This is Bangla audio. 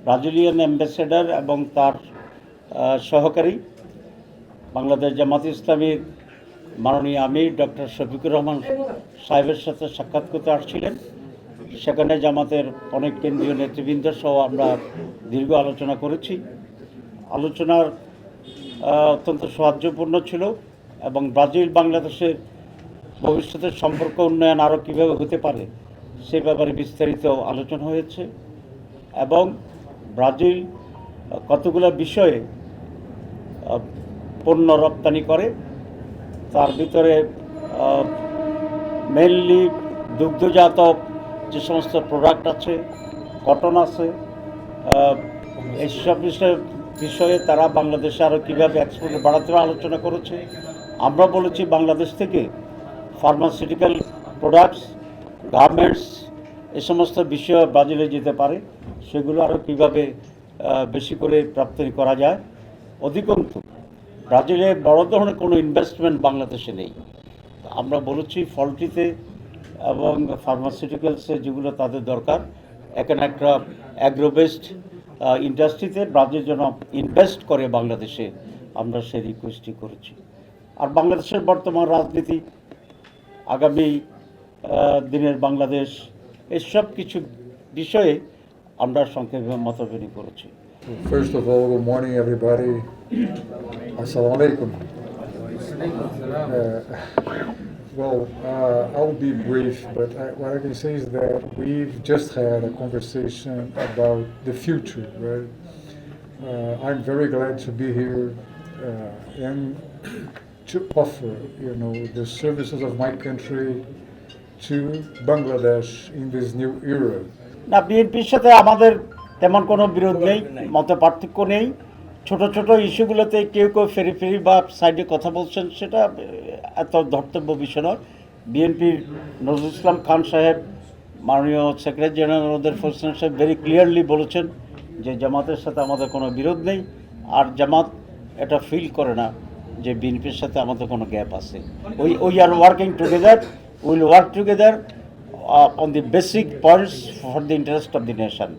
ব্রাজিলিয়ান অ্যাম্বাসেডর এবং তার সহকারী বাংলাদেশ জামাত ইসলামীর মাননীয় আমির ডক্টর শফিকুর রহমান সাহেবের সাথে সাক্ষাৎ করতে আসছিলেন। সেখানে জামাতের অনেক কেন্দ্রীয় নেতৃবৃন্দ সহ আমরা দীর্ঘ আলোচনা করেছি। আলোচনার অত্যন্ত সৌহার্দ্যপূর্ণ ছিল এবং ব্রাজিল বাংলাদেশের ভবিষ্যতের সম্পর্ক উন্নয়ন আরও কীভাবে হতে পারে সে ব্যাপারে বিস্তারিত আলোচনা হয়েছে এবং ব্রাজিল কতগুলো বিষয়ে পণ্য রপ্তানি করে, তার ভিতরে মেইনলি দুগ্ধজাত যে সমস্ত প্রোডাক্ট আছে, কটন আছে, এইসব বিষয়ে তারা বাংলাদেশে আরও কীভাবে এক্সপোর্ট বাড়াতে আলোচনা করেছে। আমরা বলেছি বাংলাদেশ থেকে ফার্মাসিউটিক্যাল প্রোডাক্টস, গার্মেন্টস এ সমস্ত বিষয় ব্রাজিলে যেতে পারে, সেগুলো আরও কীভাবে বেশি করে রপ্তানি করা যায়। অধিকন্তু ব্রাজিলে বড় ধরনের কোনো ইনভেস্টমেন্ট বাংলাদেশে নেই। আমরা বলেছি ফলটিতে এবং ফার্মাসিউটিক্যালসে যেগুলো তাদের দরকার, এখানে একটা অ্যাগ্রোবেসড ইন্ডাস্ট্রিতে ব্রাজিল যেন ইনভেস্ট করে বাংলাদেশে, আমরা সেই রিকোয়েস্টই করেছি। আর বাংলাদেশের বর্তমান রাজনীতি, আগামী দিনের বাংলাদেশ, এসব কিছু বিষয়ে আমরা সংক্ষেপে মতবিনিময় করেছি। First of all, good morning everybody. Assalamu alaikum. I'll be brief, but what I can say is that we've just had a conversation about the future, right? I'm very glad to be here and to offer, the services of my country to Bangladesh in this new era. না, বিএনপির সাথে আমাদের তেমন কোনো বিরোধ নেই, মত পার্থক্য নেই। ছোট ছোট ইস্যুগুলোতে কেউ ফেরি ফেরি বা সাইডে কথা বলছেন, সেটা এত ধর্তব্য বিষয় নয়। বিএনপির নজরুল ইসলাম খান সাহেব, মাননীয় সেক্রেটারি জেনারেল ওদের হোসেন সাহেব ভেরি ক্লিয়ারলি বলেছেন যে জামাতের সাথে আমাদের কোনো বিরোধ নেই, আর জামাত এটা ফিল করে না যে বিএনপির সাথে আমাদের কোনো গ্যাপ আছে। We are working together, will work together on the basic points for the interest of the nation.